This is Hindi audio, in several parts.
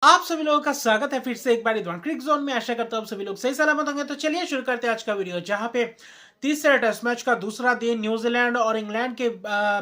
आप सभी लोगों का स्वागत है फिर से एक बार इधर क्रिक जोन में। आशा करता हूँ आप सभी लोग सही सलामत होंगे। तो चलिए शुरू करते हैं आज का वीडियो, जहां पे तीसरे टेस्ट मैच का दूसरा दिन न्यूजीलैंड और इंग्लैंड के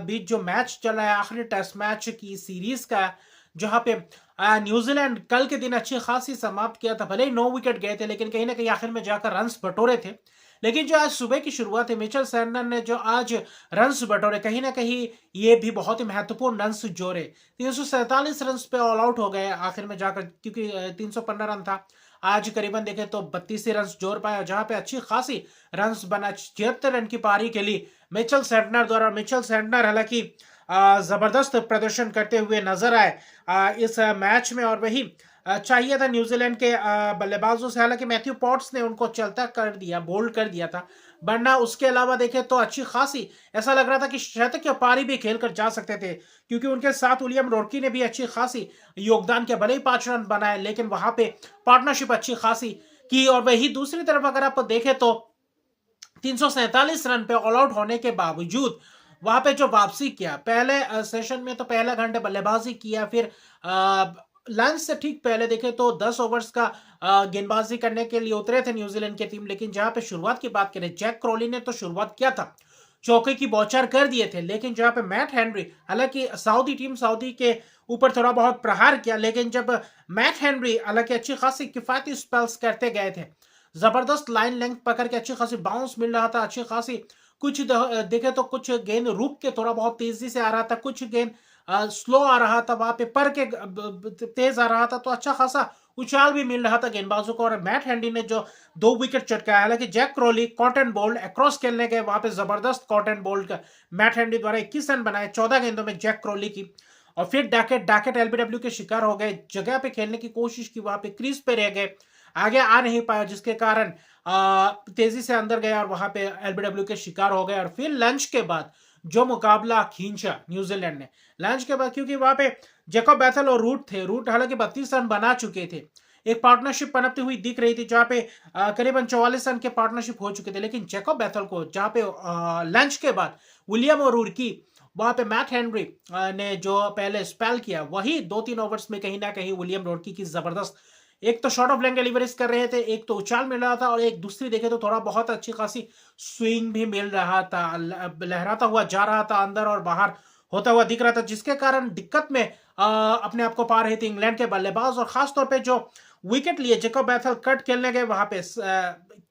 बीच जो मैच चल रहा है, आखिरी टेस्ट मैच की सीरीज का, जहां पे न्यूजीलैंड कल के दिन अच्छी खासी समाप्त किया था। भले ही 9 विकेट गए थे, लेकिन कहीं ना कहीं आखिर में जाकर रन्स बटोरे थे। लेकिन जो आज सुबह की शुरुआत है, मिचेल सैनर ने जो आज रन्स बटोरे, कहीं ना कहीं ये भी बहुत ही महत्वपूर्ण रन्स जोड़े। 347 रन पे ऑल आउट हो गए आखिर में जाकर, क्योंकि 315 रन था। आज करीबन देखे तो 32 रन जोड़ पाया, जहां पे अच्छी खासी रन बना। 76 रन की पारी के लिए मिचेल सैंटनर द्वारा। मिचेल सैंटनर हालांकि जबरदस्त प्रदर्शन करते हुए नजर आए इस मैच में, और वही चाहिए था न्यूजीलैंड के बल्लेबाजों से। हालांकि मैथ्यू पॉट्स ने उनको चलता कर दिया, बोल्ड कर दिया था, वरना उसके अलावा देखे तो अच्छी खासी ऐसा लग रहा था कि शतक की पारी भी खेल कर जा सकते थे, क्योंकि उनके साथ विलियम रोर्की ने भी अच्छी खासी योगदान किया। भले ही 5 रन बनाए, लेकिन वहां पे पार्टनरशिप अच्छी खासी की। और वही दूसरी तरफ अगर आप देखें तो 347 रन पे ऑल आउट होने के बावजूद वहां पे जो वापसी किया, पहले सेशन में तो पहला घंटे बल्लेबाजी किया, फिर लंच से ठीक पहले देखे तो 10 ओवर्स का गेंदबाजी करने के लिए उतरे थे न्यूजीलैंड की टीम। लेकिन जहां पे शुरुआत की बात करें, जैक क्रॉली ने तो शुरुआत किया था, चौके की बौछार कर दिए थे। लेकिन जहां पे मैट हेनरी, हालांकि सऊदी टीम सऊदी के ऊपर थोड़ा बहुत प्रहार किया, लेकिन जब मैट हेनरी हालांकि अच्छी खासी किफायती स्पेल्स करते गए थे, जबरदस्त लाइन लेंथ पकड़ के अच्छी खासी बाउंस मिल रहा था, अच्छी खासी कुछ देखे तो कुछ गेंद रुक के थोड़ा बहुत तेजी से आ रहा था, कुछ गेंद स्लो आ रहा था, वहां पे पर के तेज आ रहा था, तो अच्छा खासा उछाल भी मिल रहा था गेंदबाजों को। और मैट हेनरी ने जो 2 विकेट चटकाया, हालांकि Jack Crawley caught and bowled across खेलने गए, वहां पे जबरदस्त कॉटन बोल्ड का मैट हेनरी द्वारा 21 रन बनाए 14 गेंदों में जैक क्रोली की। और फिर डाकेट डाकेट एलबीडब्ल्यू के शिकार हो गए, जगह पे खेलने की कोशिश की, वहां पे क्रीज पे रह गए, आगे आ नहीं पाया, जिसके कारण तेजी से अंदर गया और वहां पे एलबीडब्ल्यू के शिकार हो गए। और फिर लंच के बाद जो मुकाबला खींचा न्यूजीलैंड ने, लंच के बाद, क्योंकि वहां पे जैकब बैथल और रूट थे, रूट हालांकि 32 रन बना चुके थे, एक पार्टनरशिप पनपती हुई दिख रही थी, जहां पे करीबन 44 रन के पार्टनरशिप हो चुके थे। लेकिन जैकब बैथल को जहां पे लंच के बाद विलियम और रूरकी, वहां पे मैट हेनरी ने जो पहले स्पेल किया, वही 2-3 ओवर्स में कहीं ना कहीं विलियम रोडकी की जबरदस्त, एक तो शॉर्ट ऑफ लेंथ डिलीवरीज कर रहे थे, एक तो उछाल मिल रहा था, और एक दूसरी देखे तो थोड़ा बहुत अच्छी खासी स्विंग भी मिल रहा था, लहराता हुआ जा रहा था, अंदर और बाहर होता हुआ दिख रहा था, जिसके कारण दिक्कत में अपने आप को पा रहे थे इंग्लैंड के बल्लेबाज। और खासतौर पे जो विकेट लिए जैकब बैथल कट खेलने गए, वहां पे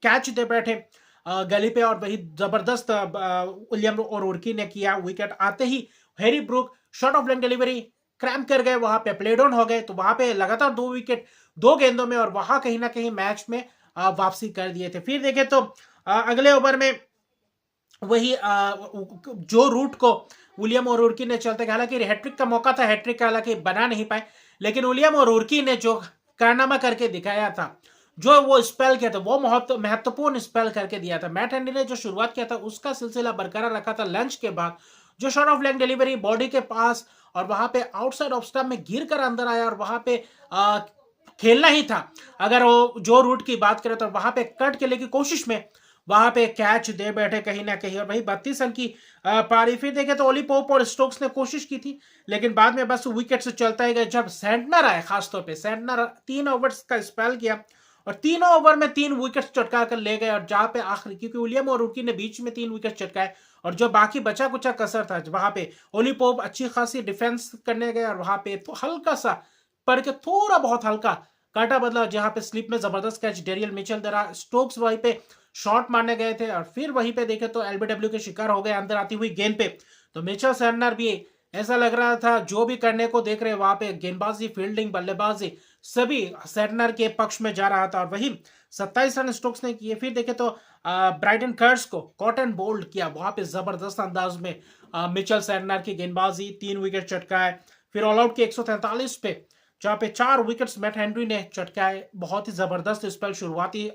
कैच दे बैठे गली पे, और वही जबरदस्त विलियम और उर्की ने किया। विकेट आते ही Harry Brook short of length delivery cramp कर गए, वहां पे प्ले डाउन हो गए, तो वहां पे लगातार 2 विकेट 2 गेंदों में, और वहां कहीं ना कहीं मैच में वापसी कर दिए थे। फिर देखे तो अगले ओवर में वही जो रूट को विलियम और उर्की ने चलते, हालांकि हैट्रिक का मौका था, हैट्रिक का हालांकि बना नहीं पाए, लेकिन विलियम और उर्की ने जो कारनामा करके दिखाया था, जो वो स्पेल किया था, वो महत्वपूर्ण स्पेल करके दिया था। मैट हेनरी ने जो शुरुआत किया था, उसका सिलसिला बरकरार रखा था। लंच के बाद जो short of leg delivery body के पास, और वहां पे आउटसाइड ऑफ स्टंप में गिर कर अंदर आया, और वहां पे खेलना ही था। अगर वो जो रूट की बात करें तो वहां पे कट खेलने की कोशिश में वहां पे कैच दे बैठे कहीं ना कहीं, और वही 32 रन की पारी। फिर देखे तो ओली पोप और स्टोक्स ने कोशिश की थी, लेकिन बाद में बस विकेट से चलता ही गया। जब सैंटनर आए, खासतौर पे सैंटनर 3 ओवर्स का स्पेल किया, और तीनों ओवर में 3 विकेट चटका कर ले गए। और जहां पे आखिरी, क्योंकि विलियम और रुकी ने बीच में 3 विकेट चटकाए, और जो बाकी बचा कुचा कसर था, वहां पे ओली पोप अच्छी खासी डिफेंस करने गए, और वहां पे तो हल्का सा पर के थोड़ा बहुत हल्का कांटा बदला, जहां पे स्लिप में जबरदस्त कैच डेरियल मिचेल दरा। स्टोक्स वहीं पे शॉट मारने गए थे, और फिर वहीं पे देखे तो एलबीडब्ल्यू के शिकार हो गए अंदर आती हुई गेंद पे। तो मिचेल सैंटनर भी ऐसा लग रहा था, जो भी करने को देख रहे वहां पे गेंदबाजी, फील्डिंग, बल्लेबाजी, सभी सैंटनर के पक्ष में जा रहा था। और वही 27 रन स्टोक्स ने किए। फिर देखे तो ब्राइटन कर्स को कॉटन बोल्ड किया, वहां पे जबरदस्त अंदाज में मिचेल सैंटनर की गेंदबाजी, 3 विकेट चटकाए। फिर ऑल आउट के 143 पे, जहां पे 4 विकेट्स मैट हेनरी ने चटकाए। बहुत ही जबरदस्त स्पेल, शुरुआती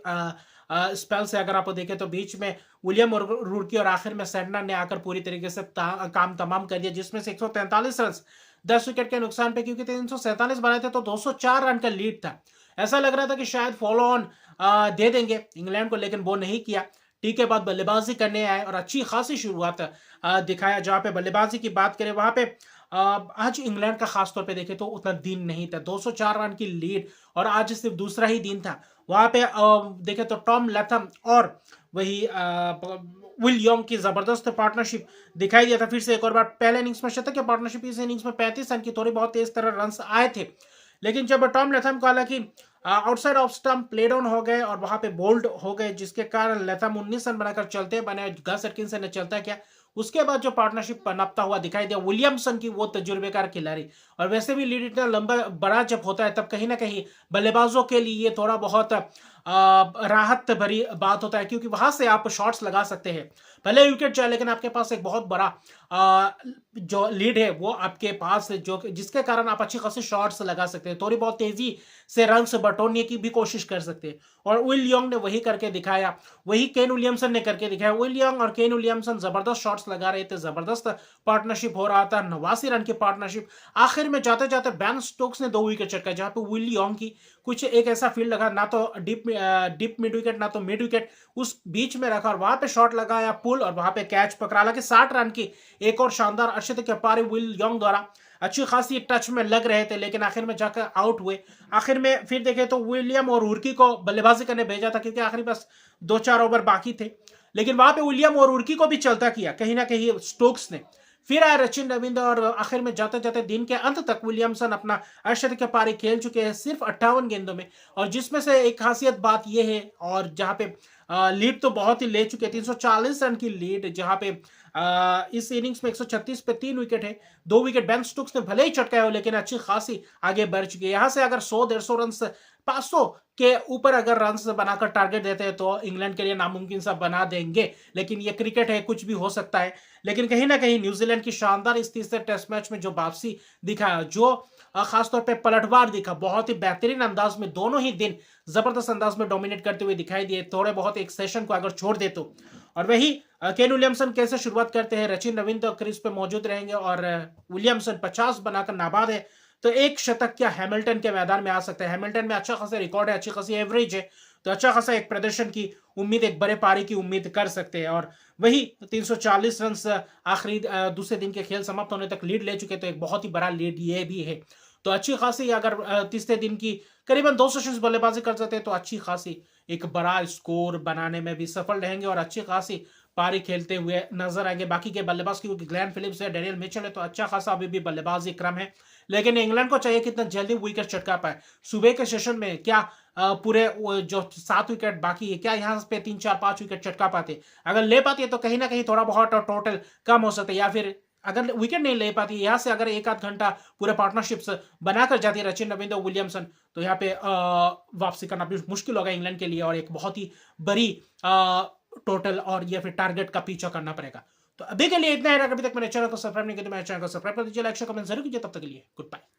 स्पेल से अगर आप देखें तो बीच में विलियम और रुड़की, और आखिर में सैंटनर ने आकर पूरी तरीके से काम तमाम कर दिया, जिसमें से 143 रन 10 विकेट के नुकसान पे, क्योंकि 347 बनाए थे तो 204 रन का लीड था। ऐसा लग रहा था कि शायद फॉलो ऑन दे देंगे इंग्लैंड को, लेकिन वो नहीं किया। टी के बाद बल्लेबाजी करने आए और अच्छी खासी शुरुआत दिखाया। जहां पे बल्लेबाजी की बात करें, वहां पे आज इंग्लैंड का खास तौर पे देखें तो उतना दिन नहीं था, 204 रन की लीड और आज सिर्फ दूसरा ही दिन था। वहां पे देखें तो टॉम लैथम और वही विल यंग की जबरदस्त पार्टनरशिप दिखाई दिया था। फिर से एक और बार पहले इनिंग्स में शतक की पार्टनरशिप, इस इनिंग्स में 35 रन की थोड़ी बहुत तेज तरह रन आए थे, लेकिन जब टॉम लैथम को हालांकि outside off stump play down हो गए और वहां पे बोल्ड हो गए, जिसके कारण लैथम 19 रन बनाकर चलते बने। गस एटकिंसन ने चलता क्या, उसके बाद जो पार्टनरशिप पनपता हुआ दिखाई दिया विलियमसन की, वो तजुर्बेकार खिलाड़ी। और वैसे भी लीड इतना लंबा बड़ा जब होता है तब कहीं ना कहीं बल्लेबाजों के लिए ये थोड़ा बहुत राहत भरी बात होता है, क्योंकि वहां से आप शॉट्स लगा सकते हैं। भले विकेट जाए लेकिन आपके पास एक बहुत बड़ा जो लीड है वो आपके पास है, जो जिसके कारण आप अच्छी खासी शॉट्स लगा सकते हैं, थोड़ी बहुत तेजी से रन बटोरने की भी कोशिश कर सकते हैं। और विल यंग ने वही करके दिखाया, वही केन विलियमसन ने करके दिखाया। विल यंग और केन विलियमसन जबरदस्त शॉट्स लगा रहे थे, जबरदस्त पार्टनरशिप हो रहा था, 89 रन की पार्टनरशिप। आखिर में जाते जाते बेन स्टोक्स ने 2 विकेट चटकाए, जहां पे विल यंग की कुछ एक ऐसा फील्ड लगा, ना तो डीप मिड विकेट ना तो मिड विकेट, उस बीच में रखा और वहां पे शॉट लगाया पुल और वहां पे कैच पकड़ा। हालांकि 60 रन की एक और शानदार अर्शदीप के पारी विल यंग द्वारा अच्छी खासी टच में लग रहे थे, लेकिन आखिर में जाकर आउट हुए। आखिर में फिर देखें तो विलियम और उर्की को बल्लेबाजी करने भेजा था, क्योंकि आखिरी बस 2-4 ओवर बाकी थे, लेकिन वहां पे विलियम और उर्की को भी चलता किया कहीं ना कहीं स्टोक्स ने। फिर आए सचिन रविंद्र और आखिर में जाते जाते दिन के अंत तक विलियमसन अपना अर्धशतक के पारी खेल चुके हैं सिर्फ 58 गेंदों में, और जिसमें से एक खासियत बात यह है, और जहां पे लीड तो बहुत ही ले चुके, 340 रन की लीड, जहां पे इस इनिंग्स में 136 पे 3 विकेट है, 2 विकेट बेन स्टोक्स ने भले ही चटकाए हो, लेकिन अच्छी खासी आगे बढ़ चुकी है। यहां से अगर 100-150 रन 500 के ऊपर अगर रन बनाकर टारगेट देते हैं तो इंग्लैंड के लिए नामुमकिन सा बना देंगे, लेकिन ये क्रिकेट है, कुछ भी हो सकता है। लेकिन कहीं ना कहीं न्यूजीलैंड की शानदार इस तीसरे टेस्ट मैच में जो वापसी दिखा, जो खासतौर पे पलटवार दिखा, बहुत ही बेहतरीन अंदाज में दोनों ही दिन जबरदस्त अंदाज में डोमिनेट करते हुए दिखाई दिए, थोड़े बहुत एक सेशन को अगर छोड़ दे तो। और वही केन विलियमसन कैसे शुरुआत करते हैं, सचिन रविंद्र क्रीज पे मौजूद रहेंगे और विलियमसन 50 बनाकर नाबाद है, तो एक शतक क्या हैमिल्टन के मैदान में आ सकता है। हैमिल्टन में अच्छा खासा रिकॉर्ड है, अच्छी खासी एवरेज है, तो अच्छा खासा एक प्रदर्शन की उम्मीद, एक बड़े पारी की उम्मीद कर सकते हैं। और वही 340 रन आखिरी दूसरे दिन के खेल समाप्त होने तक लीड ले चुके, तो एक बहुत ही बड़ा लीड ये भी है। तो अच्छी खासी अगर तीसरे दिन की करीबन 2 सेशंस बल्लेबाजी कर सकते हैं तो अच्छी खासी एक बड़ा स्कोर बनाने में भी सफल रहेंगे और अच्छी खासी पारी खेलते हुए नजर आएंगे। बाकी के बल्लेबाज क्योंकि ग्लेन फिलिप्स है, डेनियल मिचेल है, तो अच्छा खासा अभी भी बल्लेबाजी क्रम है, लेकिन इंग्लैंड को चाहिए कितना जल्दी विकेट चटका पाए। सुबह के सेशन में क्या पूरे जो 7 विकेट बाकी है, क्या यहाँ पे 3-4-5 विकेट चटका पाते? अगर ले पाती है तो कहीं ना कहीं थोड़ा बहुत टोटल कम हो सकता है, या फिर अगर विकेट नहीं ले पाती यहाँ से अगर एक आध घंटा पूरे पार्टनरशिप्स बनाकर जाती है सचिन रविंद्र विलियमसन, तो यहाँ पे वापसी करना भी मुश्किल होगा इंग्लैंड के लिए और एक बहुत ही बड़ी टोटल और या फिर टारगेट का पीछा करना पड़ेगा। तो अभी के लिए इतना है। अगर अभी तक मेरे चैनल को सब्सक्राइब नहीं किया तो मेरे चैनल को सब्सक्राइब कर दीजिए, लाइक शेयर कमेंट जरूर कीजिए। तब तक के लिए गुड बाय।